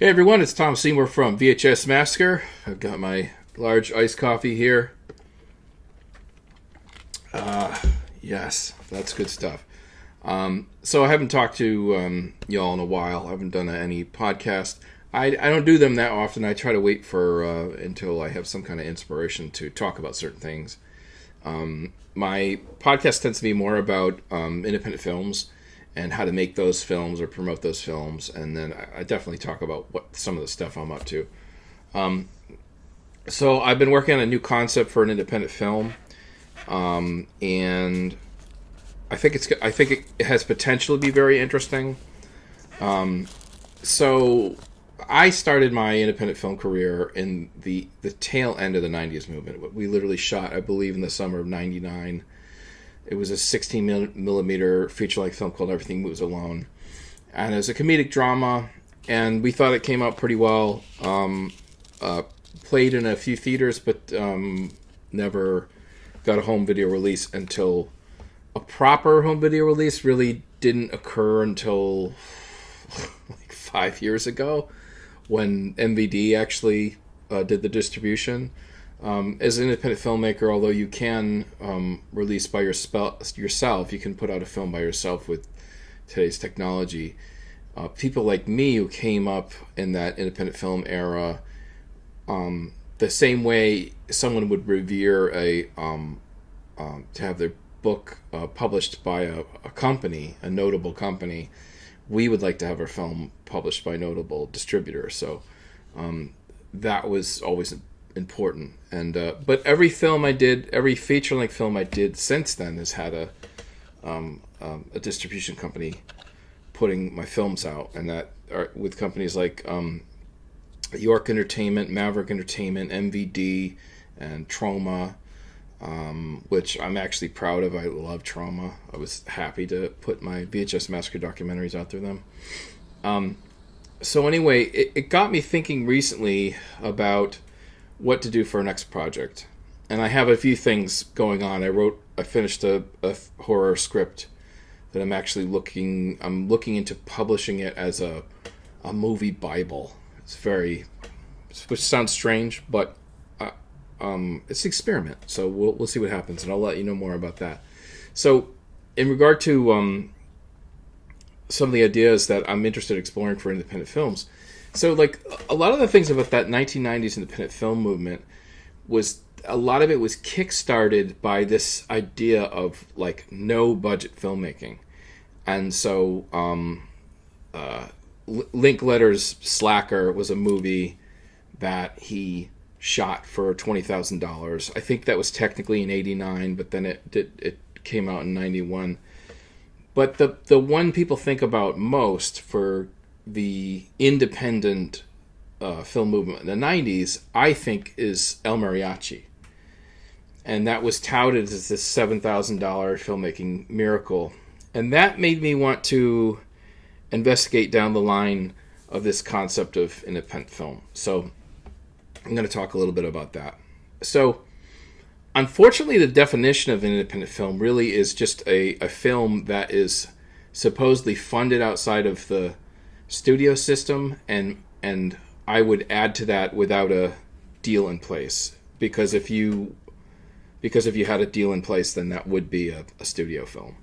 Hey everyone, it's Tom Seymour from VHS Massacre. I've got my large iced coffee here. Yes, that's good stuff. So I haven't talked to y'all in a while. I haven't done any podcast. I don't do them that often. I try to wait for until I have some kind of inspiration to talk about certain things. My podcast tends to be more about independent films and how to make those films or promote those films, and then I definitely talk about what some of the stuff I'm up to. So I've been working on a new concept for an independent film, and I think it has potential to be very interesting. So I started my independent film career in the tail end of the 90s movement. We literally shot, I believe, in the summer of 99. It was a 16 millimeter feature-length film called Everything Moves Alone. And it was a comedic drama, and we thought it came out pretty well. Played in a few theaters, but never got a home video release until a proper home video release really didn't occur until like 5 years ago when MVD actually did the distribution. As an independent filmmaker, although you can release by yourself, you can put out a film by yourself with today's technology. People like me who came up in that independent film era, the same way someone would revere to have their book published by a company, a notable company, we would like to have our film published by a notable distributor. So that was always important. And but every film I did, every feature-length film I did since then has had a distribution company putting my films out, and that are with companies like York Entertainment, Maverick Entertainment, MVD, and Troma, which I'm actually proud of. I love Troma. I was happy to put my VHS Massacre documentaries out through them. So anyway, it got me thinking recently about what to do for our next project. And I have a few things going on. I finished a horror script that I'm looking into publishing it as a movie Bible. Which sounds strange, but it's an experiment. So we'll see what happens, and I'll let you know more about that. So in regard to some of the ideas that I'm interested in exploring for independent films, so like a lot of the things about that 1990s independent film movement was, a lot of it was kickstarted by this idea of like no budget filmmaking. And so Linkletter's Slacker was a movie that he shot for $20,000. I think that was technically in '89, but then it came out in '91. But the one people think about most for the independent film movement in the 90s, I think, is El Mariachi. And that was touted as this $7,000 filmmaking miracle. And that made me want to investigate down the line of this concept of independent film. So I'm going to talk a little bit about that. So unfortunately, the definition of an independent film really is just a film that is supposedly funded outside of the studio system, and I would add to that without a deal in place, because if you had a deal in place, then that would be a studio film.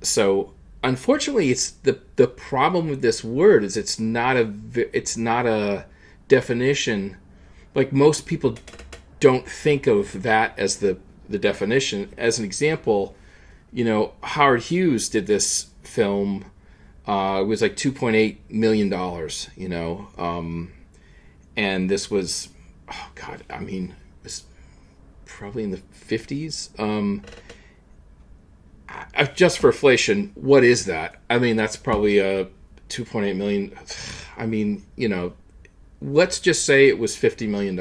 So unfortunately, it's the problem with this word is it's not a definition. Like, most people don't think of that as the definition. As an example, Howard Hughes did this film. It was like $2.8 million, and this was, it was probably in the 50s. Just for inflation, what is that? That's probably a 2.8 million. Let's just say it was $50 million.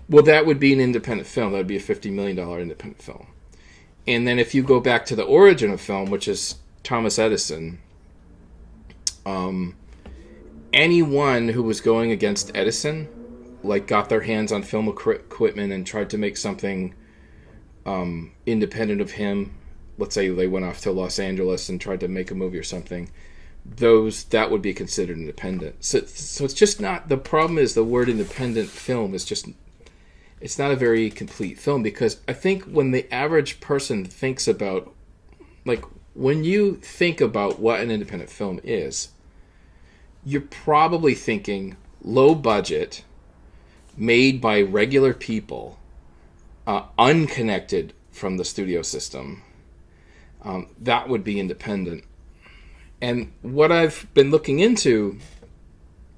Well, that would be an independent film. That would be a $50 million independent film. And then if you go back to the origin of film, which is Thomas Edison, anyone who was going against Edison, like, got their hands on film equipment and tried to make something independent of him. Let's say they went off to Los Angeles and tried to make a movie or something. that would be considered independent. So it's just not, the problem is the word independent film is just, it's not a very complete film, because I think when the average person thinks about, like, when you think about what an independent film is, you're probably thinking low budget, made by regular people, unconnected from the studio system. That would be independent. And what I've been looking into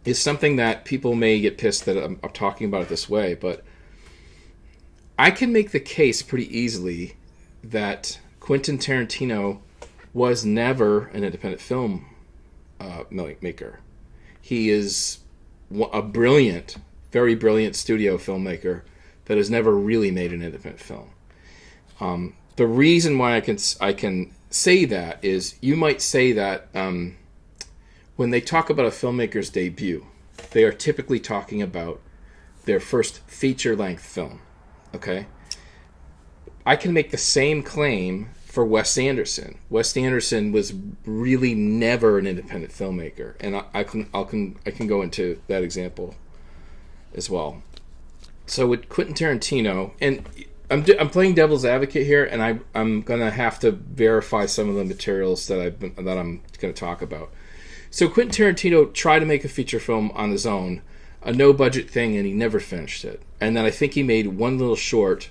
is something that people may get pissed that I'm talking about it this way, but I can make the case pretty easily that Quentin Tarantino was never an independent film maker. He is a brilliant, very brilliant studio filmmaker that has never really made an independent film. The reason why I can say that is, you might say that when they talk about a filmmaker's debut, they are typically talking about their first feature-length film. Okay? I can make the same claim for Wes Anderson. Wes Anderson was really never an independent filmmaker, and I can go into that example as well. So with Quentin Tarantino, and I'm playing devil's advocate here, and I'm gonna have to verify some of the materials that I'm gonna talk about. So Quentin Tarantino tried to make a feature film on his own, a no budget thing, and he never finished it. And then I think he made one little short.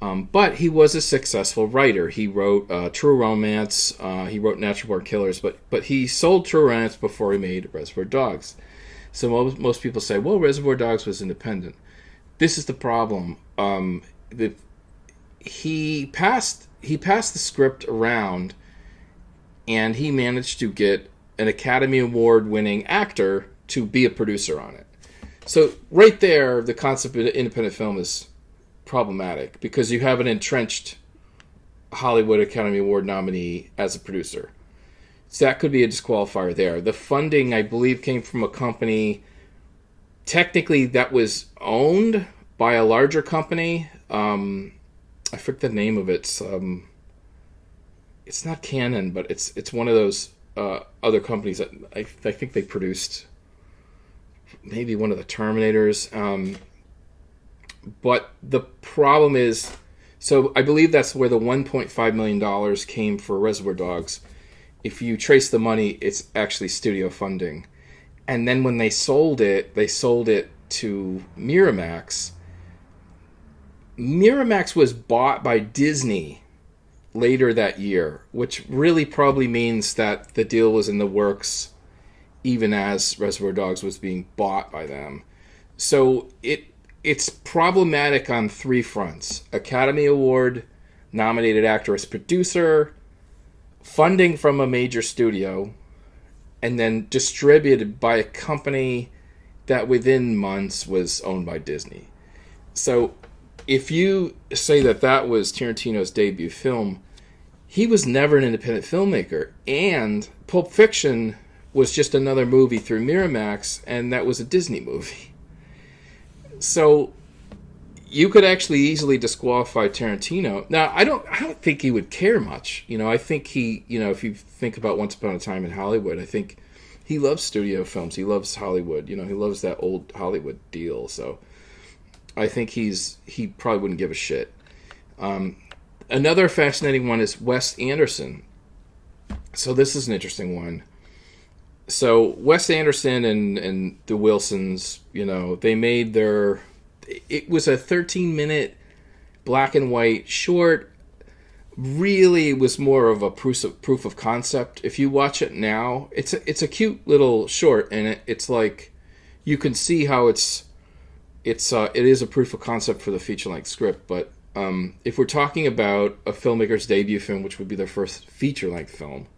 But he was a successful writer. He wrote True Romance. He wrote Natural Born Killers. But he sold True Romance before he made Reservoir Dogs. So most people say, well, Reservoir Dogs was independent. This is the problem. He passed the script around, and he managed to get an Academy Award-winning actor to be a producer on it. So right there, the concept of independent film is problematic, because you have an entrenched Hollywood Academy Award nominee as a producer. So that could be a disqualifier there. The funding, I believe, came from a company technically that was owned by a larger company. I forget the name of it. It's not Canon, but it's one of those other companies that I think they produced maybe one of the Terminators. But the problem is, so I believe that's where the $1.5 million came for Reservoir Dogs. If you trace the money, it's actually studio funding. And then when they sold it to Miramax. Miramax was bought by Disney later that year, which really probably means that the deal was in the works even as Reservoir Dogs was being bought by them. So it's problematic on three fronts: Academy Award nominated actor as producer, funding from a major studio, and then distributed by a company that within months was owned by Disney. So if you say that was Tarantino's debut film, he was never an independent filmmaker. And Pulp Fiction was just another movie through Miramax, and that was a Disney movie. So you could actually easily disqualify Tarantino. Now, I don't think he would care much. I think he, if you think about Once Upon a Time in Hollywood, I think he loves studio films. He loves Hollywood. He loves that old Hollywood deal. So I think he probably wouldn't give a shit. Another fascinating one is Wes Anderson. So this is an interesting one. So Wes Anderson and the Wilsons, they made it was a 13-minute black and white short. Really, it was more of a proof of concept. If you watch it now, it's a cute little short, and it's like you can see how it is a proof of concept for the feature-length script. But if we're talking about a filmmaker's debut film, which would be their first feature-length film,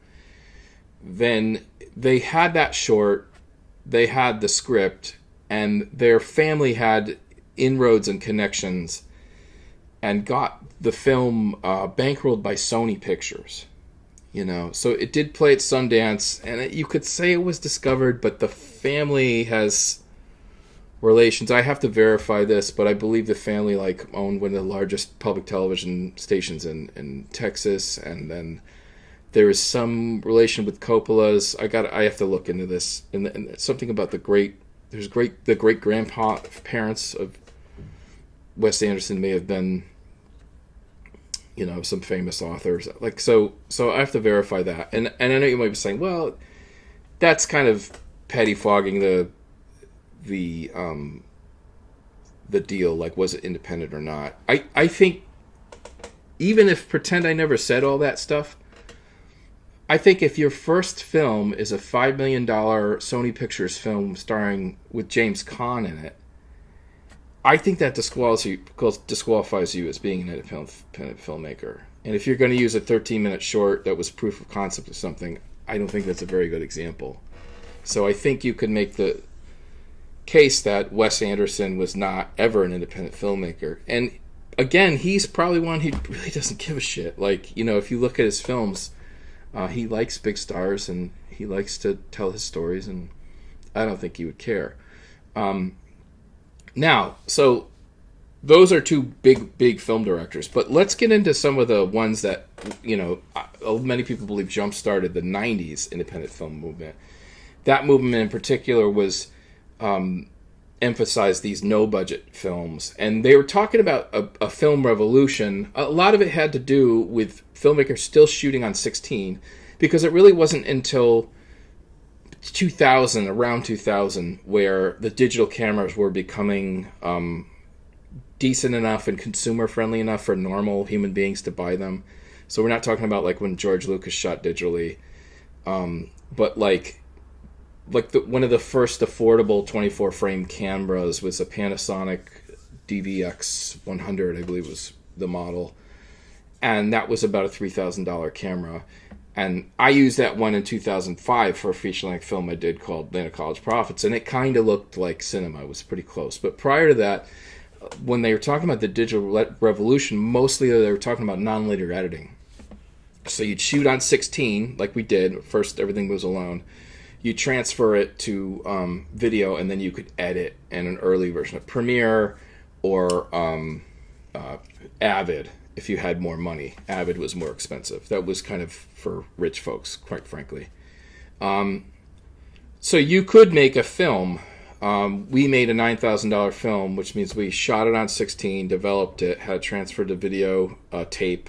then they had that short, they had the script, and their family had inroads and connections, and got the film bankrolled by Sony Pictures. So it did play at Sundance, and you could say it was discovered, but the family has relations. I have to verify this, but I believe the family owned one of the largest public television stations in Texas, and then There is some relation with Coppola's. I have to look into this. And something about the great grandparents of Wes Anderson may have been, some famous authors. Like so I have to verify that. And I know you might be saying, well, that's kind of pettifogging the deal. Like, was it independent or not? I think, even if pretend I never said all that stuff, I think if your first film is a $5 million Sony Pictures film starring with James Caan in it, I think that disqualifies you as being an independent filmmaker. And if you're going to use a 13-minute short that was proof of concept of something, I don't think that's a very good example. So I think you could make the case that Wes Anderson was not ever an independent filmmaker. And again, he's probably one who really doesn't give a shit. Like, if you look at his films, he likes big stars and he likes to tell his stories, and I don't think he would care. Now, so those are two big film directors, but let's get into some of the ones that, many people believe jump-started the 90s independent film movement. That movement in particular was emphasized these no-budget films, and they were talking about a film revolution. A lot of it had to do with filmmakers still shooting on 16, because it really wasn't until around 2000, where the digital cameras were becoming decent enough and consumer friendly enough for normal human beings to buy them. So we're not talking about like when George Lucas shot digitally, but one of the first affordable 24 frame cameras was a Panasonic DVX 100, I believe was the model, and that was about a $3,000 camera. And I used that one in 2005 for a feature-length film I did called Atlanta College Prophets, and it kind of looked like cinema. It was pretty close. But prior to that, when they were talking about the digital revolution, mostly they were talking about non-linear editing. So you'd shoot on 16, like we did. First, everything was alone. You transfer it to video, and then you could edit in an early version of Premiere or Avid. If you had more money, Avid was more expensive. That was kind of for rich folks, quite frankly. So you could make a film. We made a $9,000 film, which means we shot it on 16, developed it, had it transferred to video tape,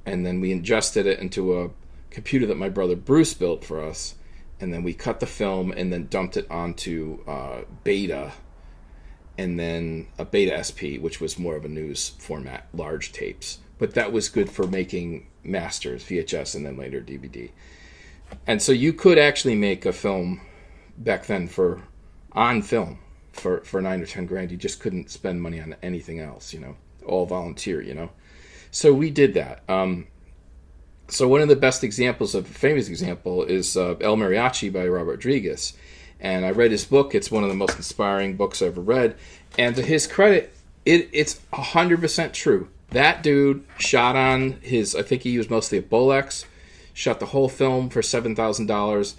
and then we ingested it into a computer that my brother Bruce built for us, and then we cut the film and then dumped it onto Beta, and then a Beta SP, which was more of a news format, large tapes. But that was good for making masters, VHS, and then later DVD. And so you could actually make a film back then on film for 9 or 10 grand. You just couldn't spend money on anything else, all volunteer, So we did that. So one of the best examples of a famous example is El Mariachi by Robert Rodriguez. And I read his book. It's one of the most inspiring books I've ever read. And to his credit, it's 100% true. That dude shot on I think he used mostly a Bolex, shot the whole film for $7,000.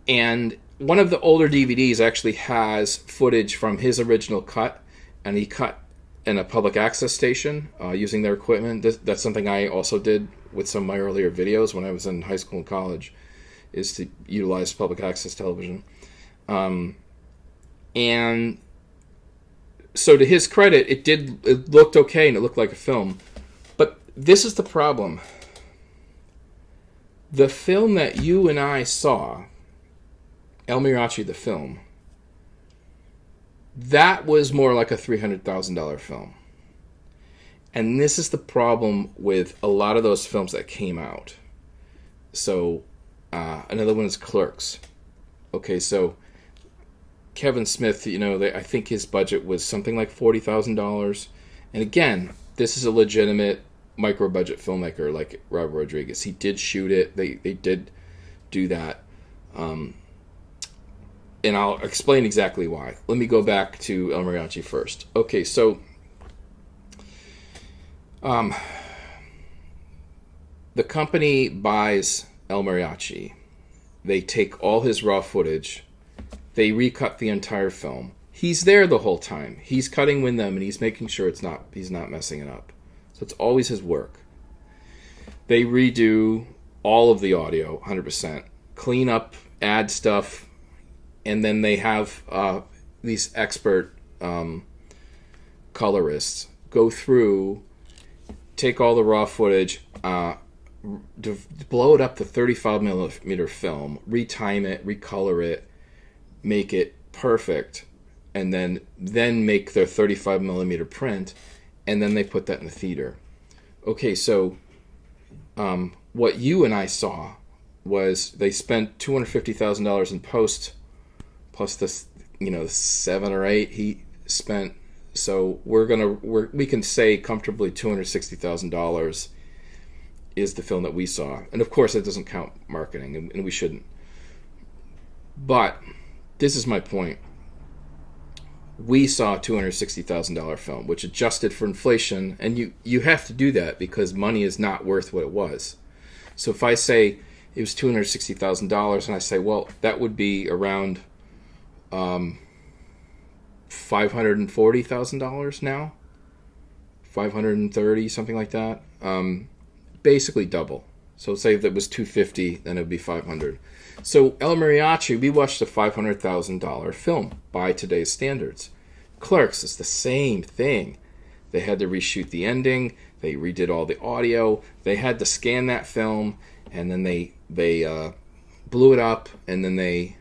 And one of the older DVDs actually has footage from his original cut, and he cut in a public access station using their equipment. That's something I also did with some of my earlier videos when I was in high school and college, is to utilize public access television. And so to his credit, it looked okay and it looked like a film. But this is the problem. The film that you and I saw, El Mariachi the film, that was more like a $300,000 film. And this is the problem with a lot of those films that came out. So another one is Clerks. Okay, so Kevin Smith, I think his budget was something like $40,000. And again, this is a legitimate micro-budget filmmaker like Robert Rodriguez. He did shoot it. They did do that. And I'll explain exactly why. Let me go back to El Mariachi first. Okay, so the company buys El Mariachi. They take all his raw footage. They recut the entire film. He's there the whole time. He's cutting with them, and he's making sure he's not messing it up. So it's always his work. They redo all of the audio, 100%, clean up, add stuff, and then they have these expert colorists go through, take all the raw footage, blow it up to 35 millimeter film, retime it, recolor it, make it perfect, and then make their 35 millimeter print, and then they put that in the theater. Okay, so what you and I saw was they spent $250,000 in post, plus this, 7 or 8 he spent. So we can say comfortably $260,000 is the film that we saw, and of course that doesn't count marketing, and we shouldn't. But this is my point. We saw a $260,000 film, which adjusted for inflation, and you have to do that because money is not worth what it was. So if I say it was $260,000, and I say, well, that would be around $540,000 now, $530, something like that. Basically double. So say if it was $250, then it would be $500. So El Mariachi, we watched a $500,000 film by today's standards. Clerks is the same thing. They had to reshoot the ending. They redid all the audio. They had to scan that film, and then they blew it up, and then they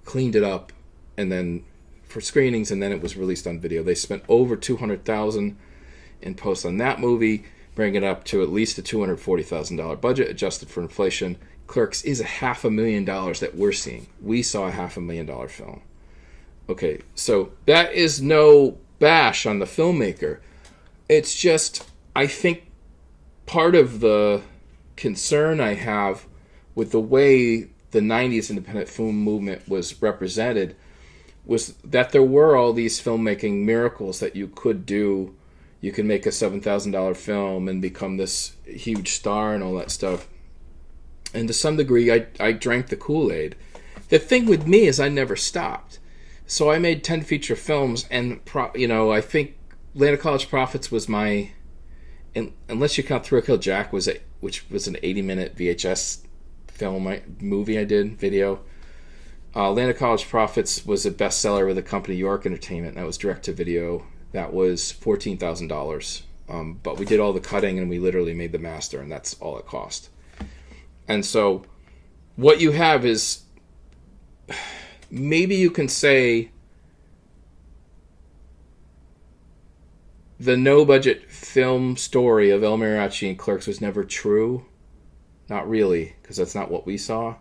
cleaned it up, and then for screenings, and then it was released on video. They spent over $200,000 in post on that movie, bringing it up to at least a $240,000 budget adjusted for inflation. Clerks is $500,000 that we're seeing. We saw a $500,000 film. Okay, so that is no bash on the filmmaker. It's just, I think part of the concern I have with the way the 90s independent film movement was represented was that there were all these filmmaking miracles that you could do. You can make a $7,000 film and become this huge star and all that stuff. And to some degree, I drank the Kool-Aid. The thing with me is I never stopped. So I made 10 feature films, and I think Land of College Prophets was my, unless you count Thrill Kill Jack, which was an 80-minute VHS movie I did, video. Land of College Prophets was a bestseller with a company, York Entertainment, and that was direct-to-video. That was $14,000. But we did all the cutting, and we literally made the master, and that's all it cost. And so what you have is, maybe you can say the no-budget film story of El Mariachi and Clerks was never true. Not really, because that's not what we saw.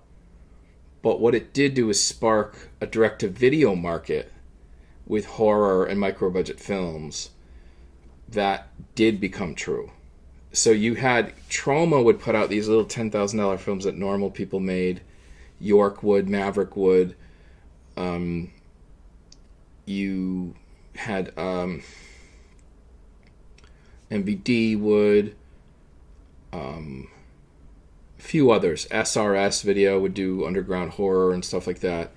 But what it did do is spark a direct-to-video market with horror and micro-budget films that did become true. So you had, Troma would put out these little $10,000 films that normal people made. York would, Maverick would. You had MVD would. A few others. SRS Video would do underground horror and stuff like that.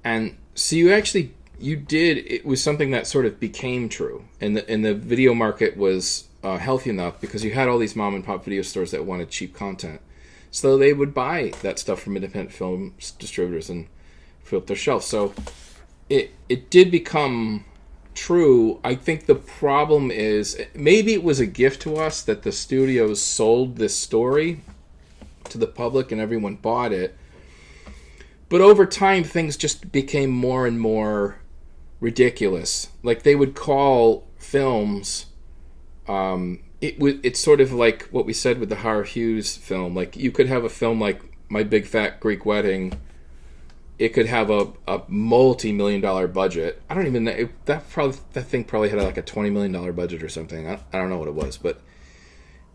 And so it was something that sort of became true. And the video market was healthy enough because you had all these mom and pop video stores that wanted cheap content. So they would buy that stuff from independent film distributors and fill up their shelves. So it did become true. I think the problem is, maybe it was a gift to us that the studios sold this story to the public and everyone bought it. But over time, things just became more and more ridiculous. Like, they would call films, it's sort of like what we said with the Howard Hughes film. Like, you could have a film like My Big Fat Greek Wedding. It could have a multi-million-dollar budget. I don't even know. That thing probably had like a $20 million budget or something. I don't know what it was,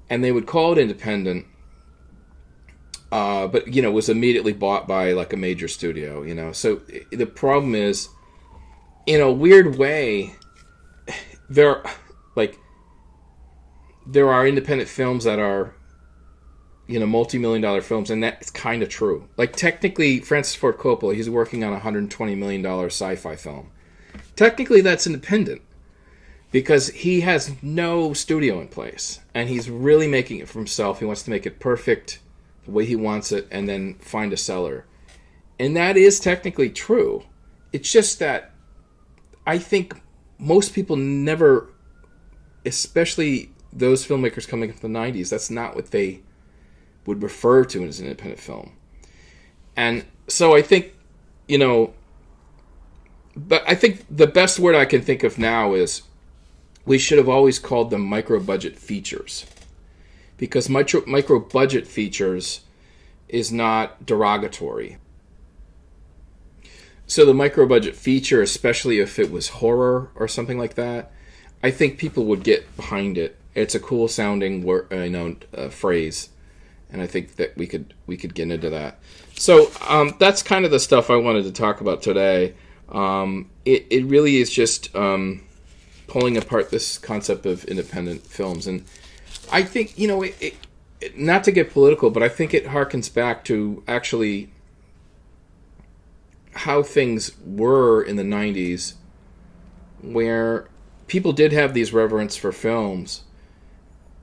and they would call it independent. But it was immediately bought by like a major studio. So the problem is, in a weird way, there are independent films that are, multi-million-dollar films, and that's kind of true. Like, technically, Francis Ford Coppola, he's working on a $120 million sci-fi film. Technically, that's independent, because he has no studio in place, and he's really making it for himself. He wants to make it perfect. the way he wants it, and then find a seller. And that is technically true. It's just that I think most people never, especially those filmmakers coming from the 90s, that's not what they would refer to as an independent film. And so I think, but I think the best word I can think of now is we should have always called them micro-budget features. Because micro-budget features is not derogatory. So the micro-budget feature, especially if it was horror or something like that, I think people would get behind it. It's a cool sounding phrase, and I think that we could get into that. So that's kind of the stuff I wanted to talk about today. It really is just pulling apart this concept of independent films, and I think not to get political, but I think it harkens back to actually how things were in the 90s, where people did have these reverence for films,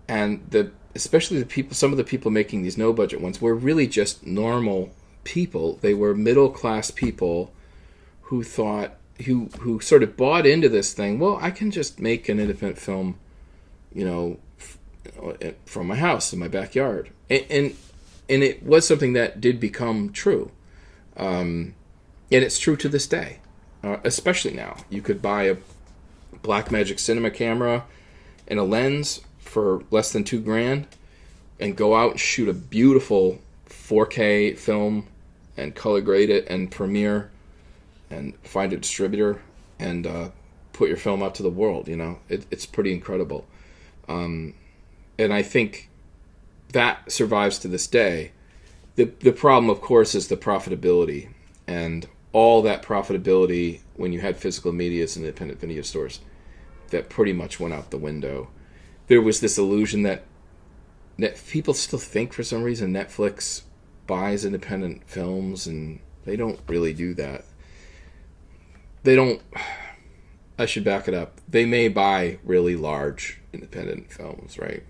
and especially some of the people making these no-budget ones were really just normal people. They were middle-class people who thought, who sort of bought into this thing. Well, I can just make an independent film, from my house in my backyard, and it was something that did become true. And it's true to this day, especially now. You could buy a Blackmagic Cinema camera and a lens for less than $2,000 and go out and shoot a beautiful 4K film and color grade it and premiere and find a distributor and put your film out to the world. It's pretty incredible. And I think that survives to this day. The problem, of course, is the profitability. And all that profitability when you had physical medias and independent video stores, that pretty much went out the window. There was this illusion that people still think for some reason Netflix buys independent films, and they don't really do that. They don't. I should back it up. They may buy really large independent films, right?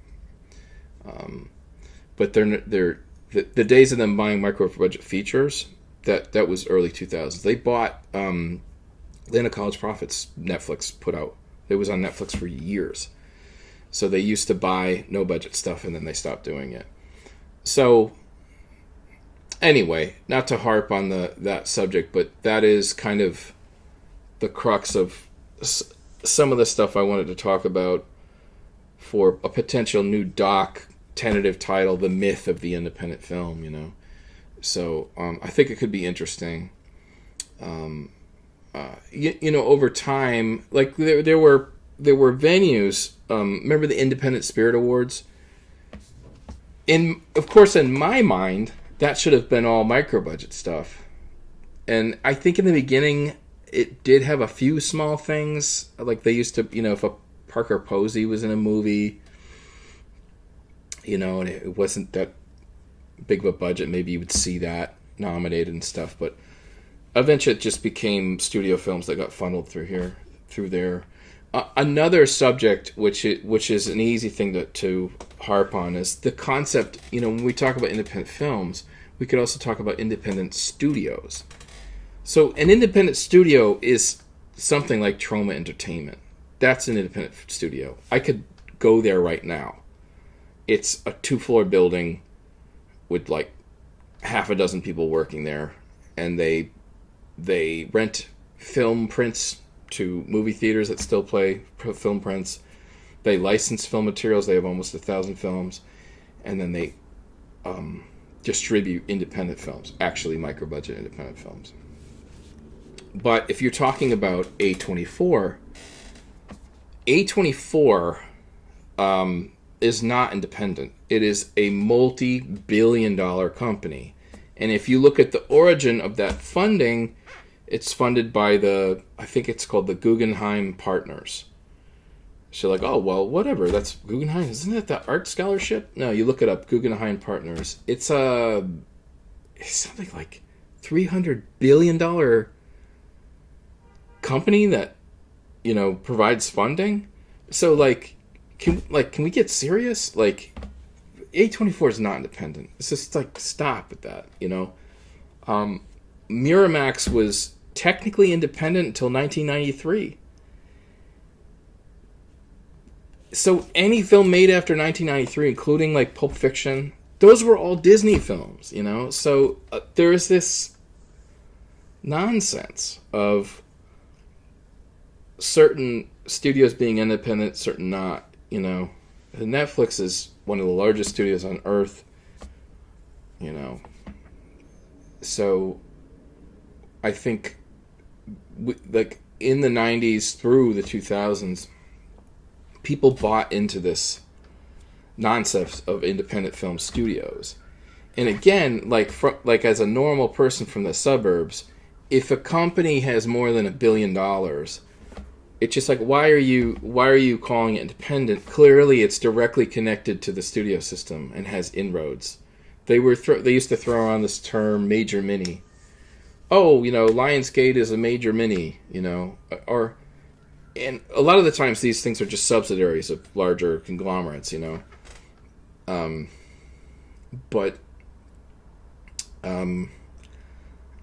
But they're the days of them buying micro budget features. That was early 2000s. They bought Land of College Prophets. Netflix put out. It was on Netflix for years. So they used to buy no budget stuff, and then they stopped doing it. So anyway, not to harp on that subject, but that is kind of the crux of some of the stuff I wanted to talk about for a potential new doc tentative title, The Myth of the Independent Film. So I think it could be interesting. Over time, like there were venues. Remember the Independent Spirit Awards? Of course, in my mind, that should have been all micro budget stuff. And I think in the beginning, it did have a few small things. Like they used to, if a Parker Posey was in a movie, and it wasn't that big of a budget, maybe you would see that nominated and stuff, but eventually it just became studio films that got funneled through there. Another subject which is an easy thing to harp on is the concept, when we talk about independent films, we could also talk about independent studios. So an independent studio is something like Troma Entertainment. That's an independent studio. I could go there right now. It's a 2-floor building with like half a dozen people working there, and they rent film prints to movie theaters that still play film prints. They license film materials. They have almost 1,000 films, and then they distribute independent films, actually micro-budget independent films. But if you're talking about A24 is not independent. It is a multi-billion-dollar company. And if you look at the origin of that funding, it's funded by I think it's called the Guggenheim Partners. So like, oh, well, whatever. That's Guggenheim. Isn't that the art scholarship? No, you look it up. Guggenheim Partners. It's something like $300 billion company that, provides funding. So can we get serious? Like, A24 is not independent. It's just like, stop with that, you know? Miramax was technically independent until 1993. So any film made after 1993, including like Pulp Fiction, those were all Disney films, you know? So there is this nonsense of certain studios being independent, certain not, you know? Netflix is one of the largest studios on earth, you know? So I think like in the 90s through the 2000s, people bought into this nonsense of independent film studios. And again, like as a normal person from the suburbs, if a company has more than $1 billion, it's just like, why are you calling it independent? Clearly, it's directly connected to the studio system and has inroads. They used to throw around this term major mini. Oh, you know, Lionsgate is a major mini, you know, and a lot of the times these things are just subsidiaries of larger conglomerates, you know.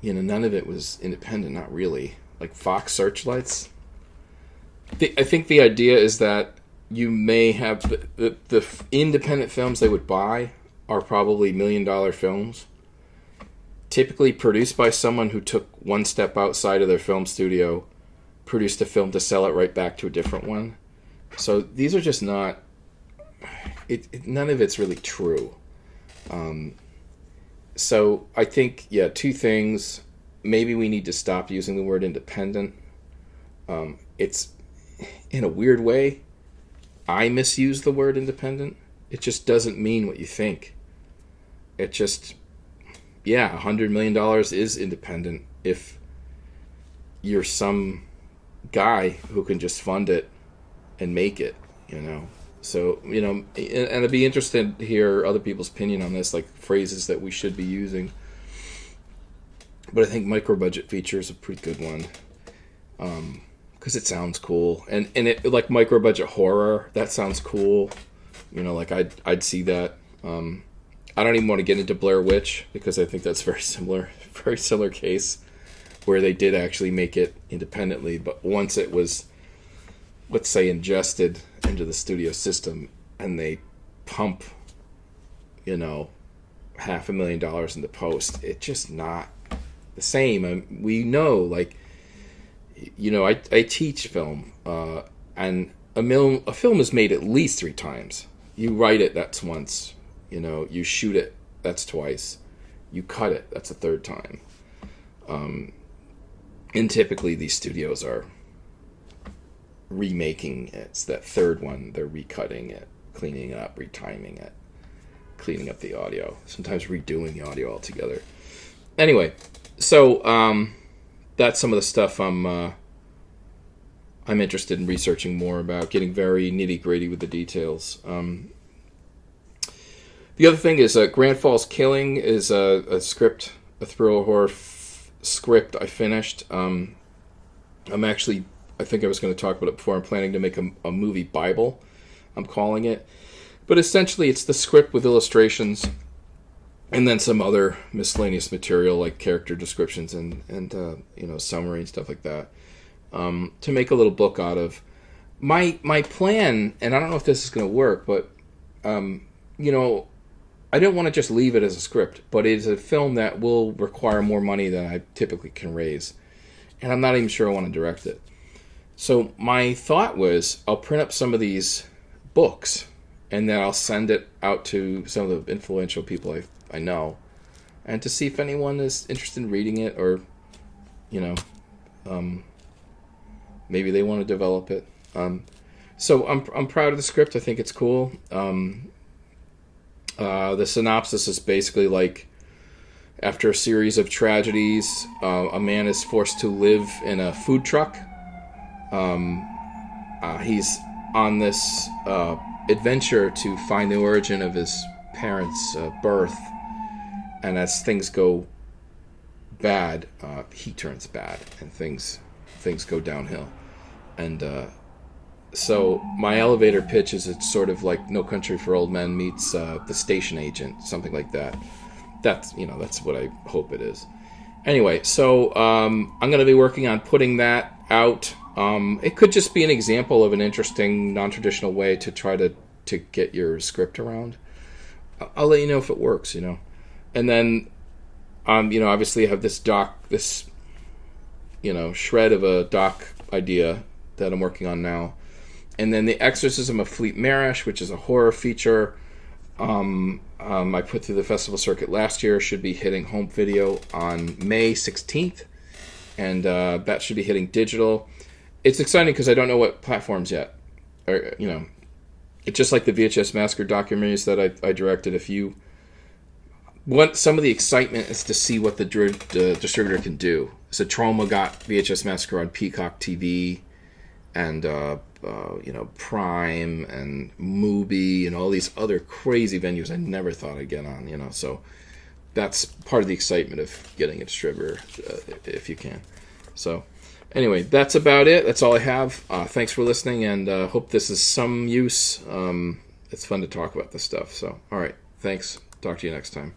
You know, none of it was independent, not really. Like Fox Searchlights. I think the idea is that you may have the independent films they would buy are probably $1 million films, typically produced by someone who took one step outside of their film studio, produced a film to sell it right back to a different one. So these are just not... none of it's really true. So I think, yeah, two things. Maybe we need to stop using the word independent. It's, in a weird way, I misuse the word independent. It just doesn't mean what you think. It just, yeah, $100 million is independent if you're some guy who can just fund it and make it, you know. So, you know, and I'd be interested to hear other people's opinion on this, like phrases that we should be using. But I think micro-budget feature is a pretty good one. Because it sounds cool. And it, like micro-budget horror, that sounds cool. You know, like I'd see that. I don't even want to get into Blair Witch, because I think that's very similar case, where they did actually make it independently, but once it was, let's say, ingested into the studio system, and they pump, you know, $500,000 into post, it's just not the same. We know, like, you know, I teach film, and a film is made at least 3 times. You write it, that's once. You know, you shoot it, that's twice. You cut it, that's a 3rd time. And typically these studios are remaking it. It's that 3rd one, they're recutting it, cleaning it up, retiming it, cleaning up the audio, sometimes redoing the audio altogether. Anyway, so that's some of the stuff I'm interested in researching more about, getting very nitty-gritty with the details. The other thing is Grant Falls Killing is a script, a thriller horror script I finished. I'm actually, I think I was going to talk about it before, I'm planning to make a movie Bible, I'm calling it. But essentially it's the script with illustrations and then some other miscellaneous material like character descriptions and you know, summary and stuff like that, to make a little book out of. My plan, and I don't know if this is going to work, but you know, I don't want to just leave it as a script, but it's a film that will require more money than I typically can raise. And I'm not even sure I want to direct it. So my thought was, I'll print up some of these books, and then I'll send it out to some of the influential people I know, and to see if anyone is interested in reading it, or, you know, maybe they want to develop it. So I'm proud of the script. I think it's cool. The synopsis is basically like, after a series of tragedies, a man is forced to live in a food truck. He's on this adventure to find the origin of his parents' birth, and as things go bad, he turns bad, and things go downhill. And So my elevator pitch is it's sort of like No Country for Old Men meets The Station Agent, something like that. That's what I hope it is. Anyway, so I'm going to be working on putting that out. It could just be an example of an interesting, non-traditional way to try to get your script around. I'll let you know if it works, And then, obviously I have this shred of a doc idea that I'm working on now. And then The Exorcism of Fleet Marish, which is a horror feature. I put through the festival circuit last year, should be hitting home video on May 16th. And that should be hitting digital. It's exciting because I don't know what platforms yet. It's just like the VHS Massacre documentaries that I directed. Some of the excitement is to see what the distributor can do. So Troma got VHS Massacre on Peacock TV and Prime and Mubi and all these other crazy venues I never thought I'd get on. So that's part of the excitement of getting a distributor if you can. So anyway, that's about it. That's all I have. Thanks for listening, and hope this is some use. It's fun to talk about this stuff. So all right, thanks. Talk to you next time.